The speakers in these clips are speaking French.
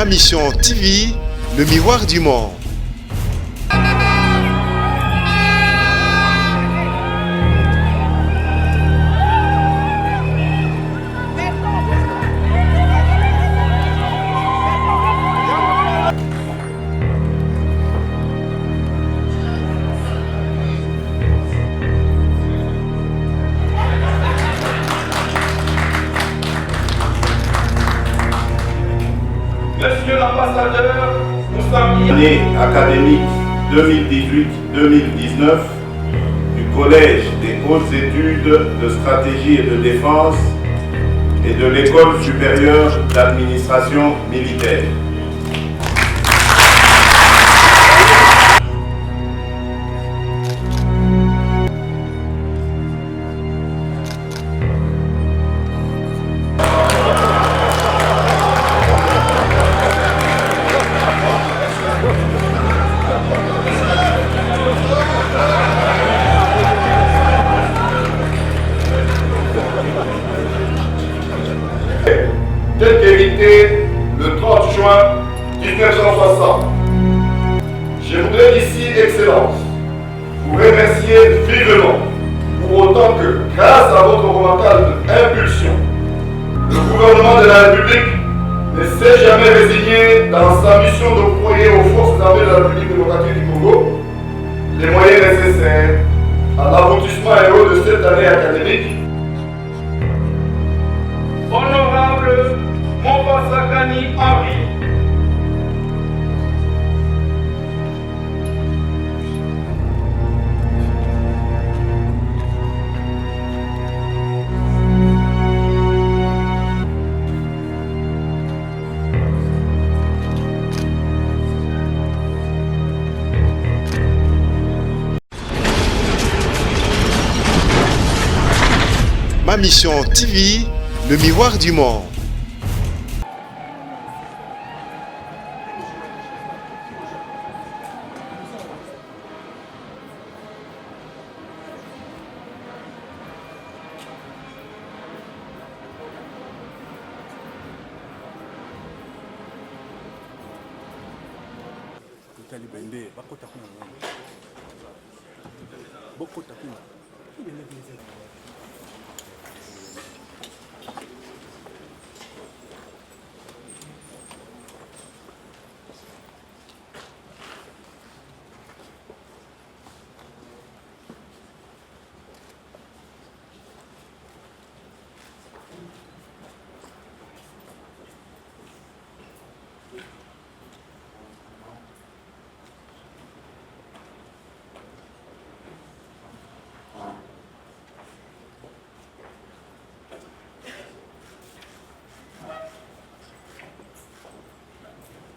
Ma Mission TV, le miroir du monde. Monsieur l'ambassadeur, nous sommes Année académique 2018-2019 du Collège des hautes études de stratégie et de défense et de l'École supérieure d'administration militaire. tel qu'hérité le 30 juin 1960. Je voudrais ici, Excellence, vous remercier vivement pour autant que, grâce à votre remarquable impulsion, le gouvernement de la République ne s'est jamais résigné dans sa mission d'octroyer aux forces armées de la République démocratique du Congo les moyens nécessaires à l'aboutissement heureux de cette année académique. Honorable Mombasakani Henri, Ma Mission TV, le miroir du monde.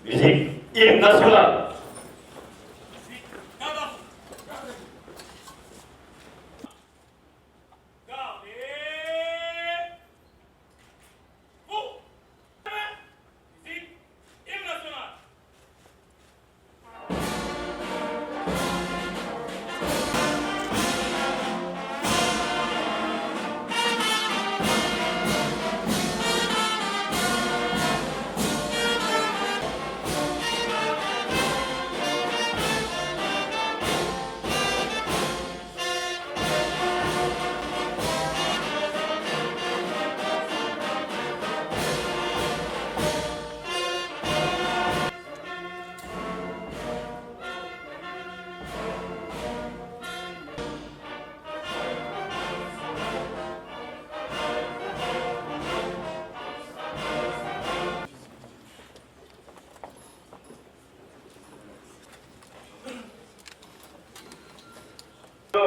Musique, hymne national.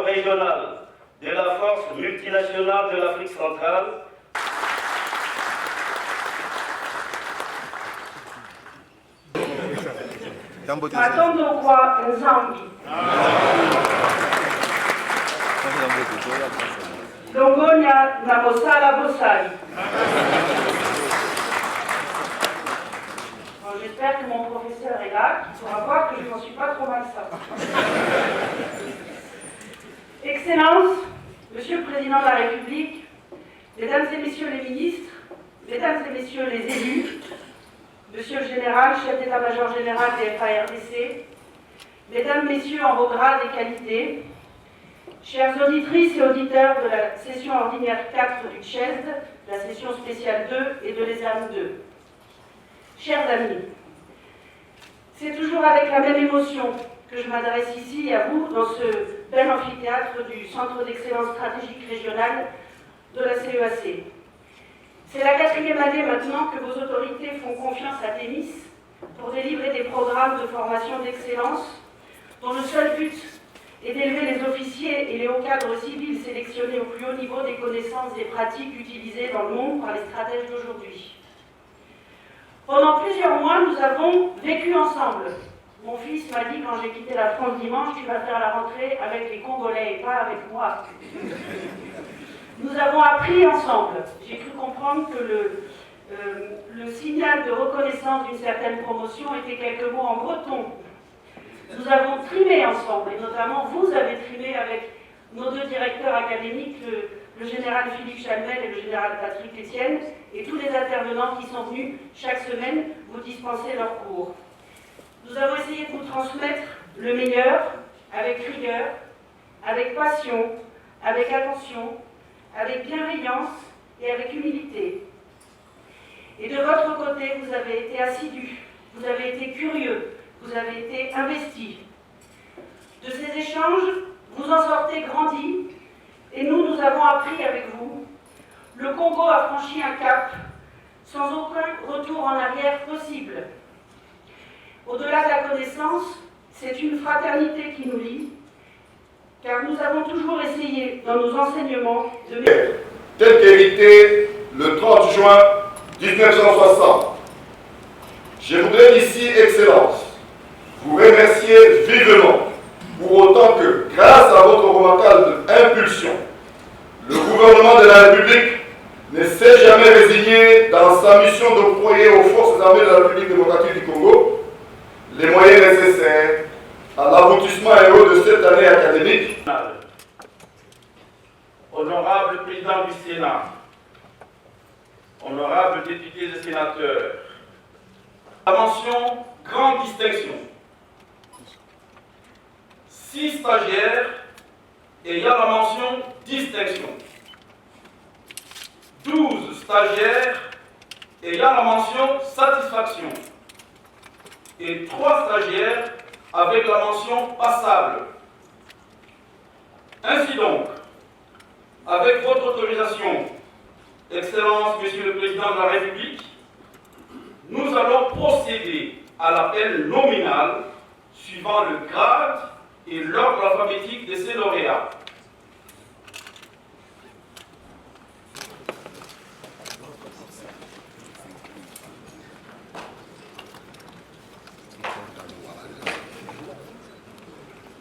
Régional de la force multinationale de l'Afrique centrale. Matombo kwa Nzambi. Longonya na Mosala Bosali. J'espère que mon professeur est là, qui pourra voir que je n'en suis pas trop mal sorti. Excellences, Monsieur le Président de la République, Mesdames et Messieurs les ministres, Mesdames et Messieurs les élus, Monsieur le Général, chef d'état-major général des FARDC, Mesdames, Messieurs en vos grades et qualités, chères auditrices et auditeurs de la session ordinaire 4 du CHESD, la session spéciale 2 et de l'ESAM 2. Chers amis, c'est toujours avec la même émotion que je m'adresse ici à vous dans ce bel amphithéâtre du Centre d'excellence stratégique régional de la CEAC. C'est la 4e année maintenant que vos autorités font confiance à Thémis pour délivrer des programmes de formation d'excellence dont le seul but est d'élever les officiers et les hauts cadres civils sélectionnés au plus haut niveau des connaissances et pratiques utilisées dans le monde par les stratèges d'aujourd'hui. Pendant plusieurs mois, nous avons vécu ensemble. Mon fils m'a dit quand j'ai quitté la France dimanche, tu vas faire la rentrée avec les Congolais et pas avec moi. Nous avons appris ensemble. J'ai cru comprendre que le signal de reconnaissance d'une certaine promotion était quelques mots en breton. Nous avons trimé ensemble, et notamment vous avez trimé avec nos 2 directeurs académiques, le général Philippe Chalmel et le général Patrick Etienne, et tous les intervenants qui sont venus chaque semaine vous dispenser leurs cours. Nous avons essayé de vous transmettre le meilleur, avec rigueur, avec passion, avec attention, avec bienveillance et avec humilité. Et de votre côté, vous avez été assidus, vous avez été curieux, vous avez été investis. De ces échanges, vous en sortez grandis, et nous avons appris avec vous. Le Congo a franchi un cap sans aucun retour en arrière possible. Au-delà de la connaissance, c'est une fraternité qui nous lie, car nous avons toujours essayé, dans nos enseignements, de... Tel qu'hérité le 30 juin 1960. Je voudrais ici, Excellence, vous remercier vivement, pour autant que, grâce à votre remarquable impulsion, le gouvernement de la République ne s'est jamais résigné dans sa mission d'octroyer aux forces armées de la République démocratique du Congo les moyens nécessaires à l'aboutissement heureux de cette année académique. Honorable Président du Sénat, honorables députés et sénateurs, la mention grande distinction. 6 stagiaires ayant la mention distinction. 12 stagiaires ayant la mention satisfaction. Et 3 stagiaires avec la mention passable. Ainsi donc, avec votre autorisation, Excellence, Monsieur le Président de la République, nous allons procéder à l'appel nominal suivant le grade et l'ordre alphabétique de ces lauréats.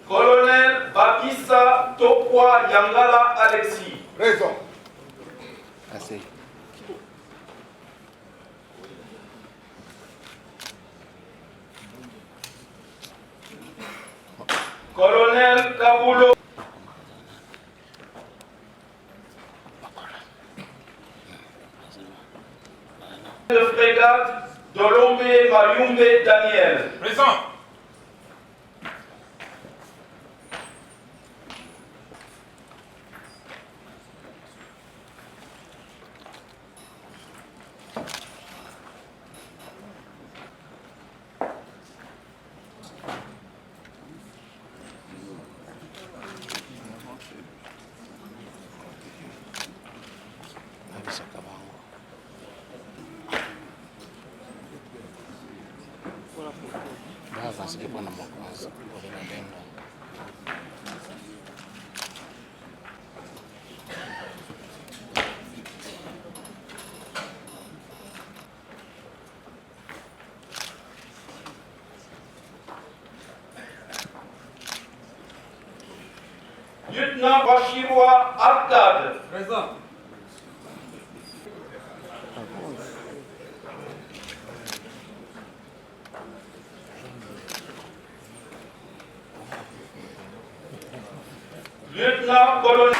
Colonel Bakissa Tokwa Yangala Alexis. Présent. Assez. Colonel Kabulo. De frégate Dolombe Mayumbe Daniel. Présent. Lieutenant Bachirwa Arkad. Présent. Lieutenant-colonel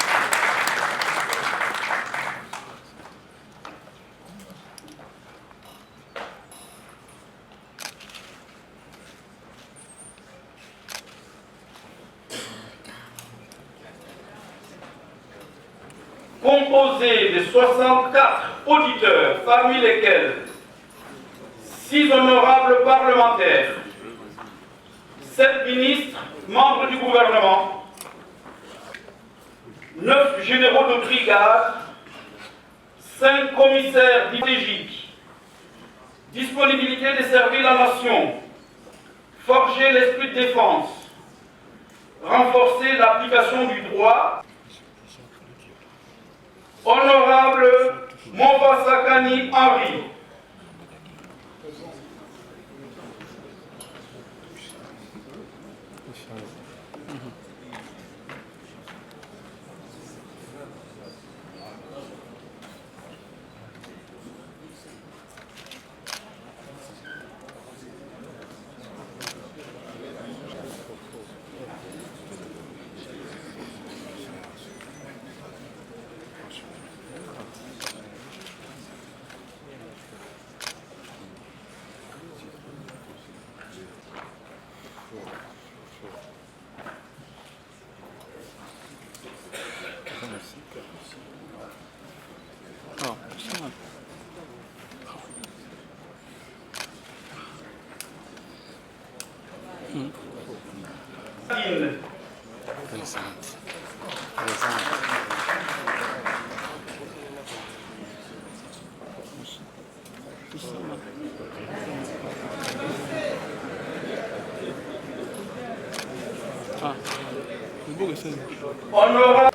composé de 64 auditeurs, parmi lesquels 6 honorables parlementaires, 7 ministres, membres du gouvernement, 9 généraux de brigade, 5 commissaires stratégiques, disponibilité de servir la nation, forger l'esprit de défense, renforcer l'application du droit. Honorable Mombasakani Henri, honorable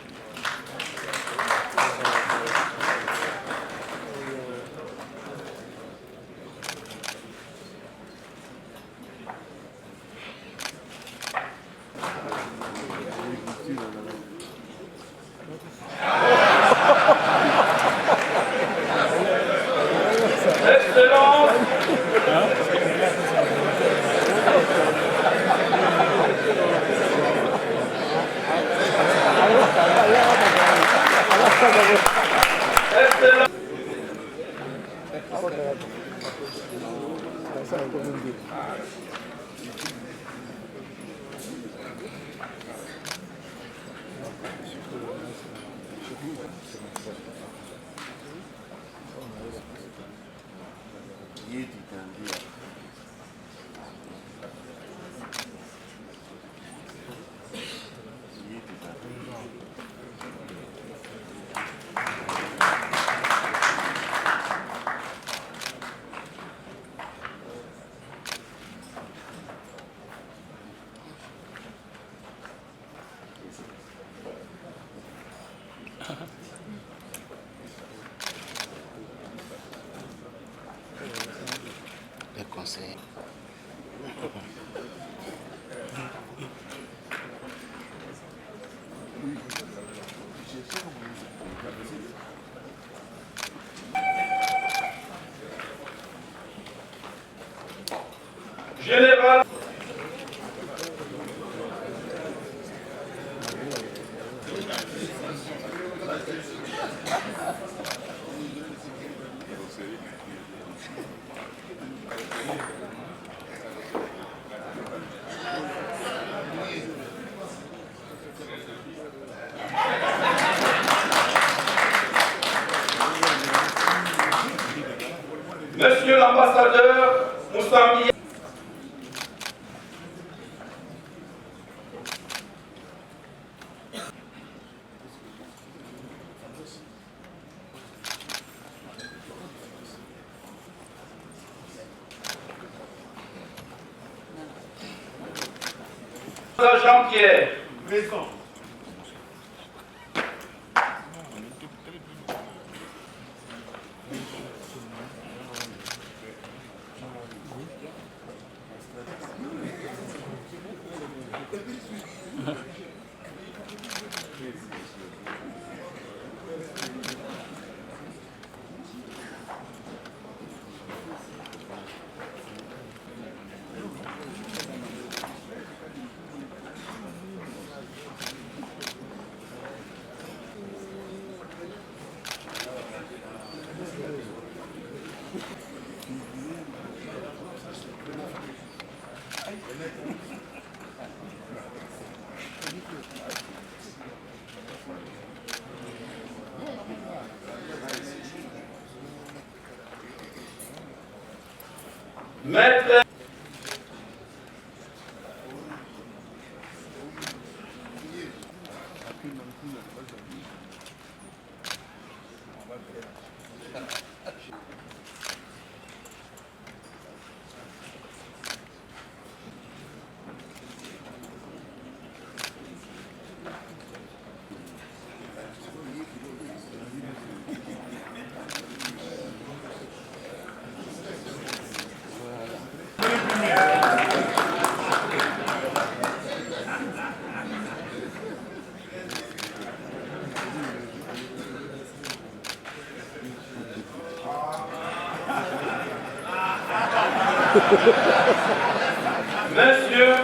le conseil. général Monsieur l'ambassadeur Moussambi. Jean-Pierre. Présent. Maître Monsieur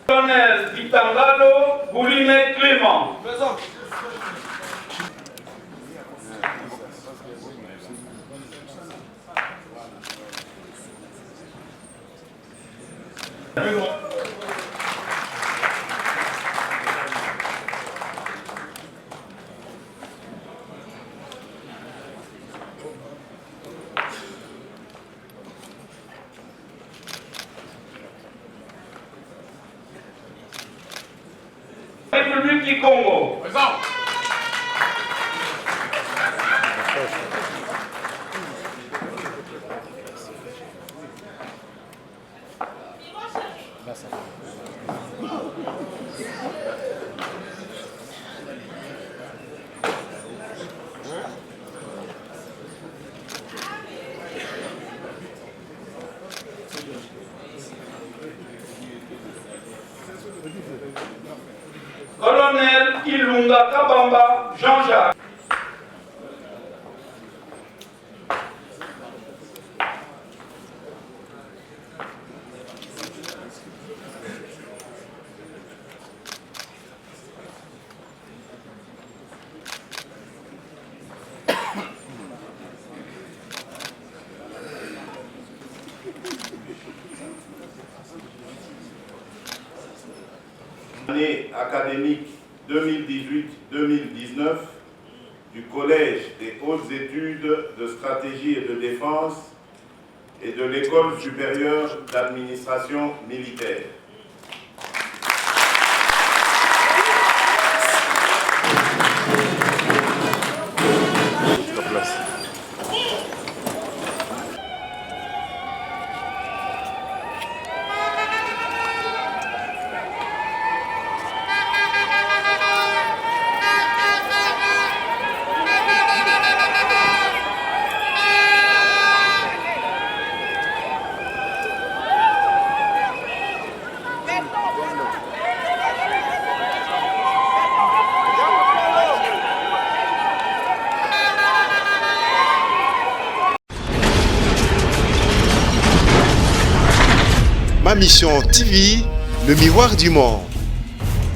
Colonel Vitangalo Boulimet Clément. Présent. République du Congo. Présent. Colonel Ilunga Kabamba Jean-Jacques. Année académique 2018-2019 du Collège des hautes études de stratégie et de défense et de l'École supérieure d'administration militaire. Ma Mission TV, le miroir du monde.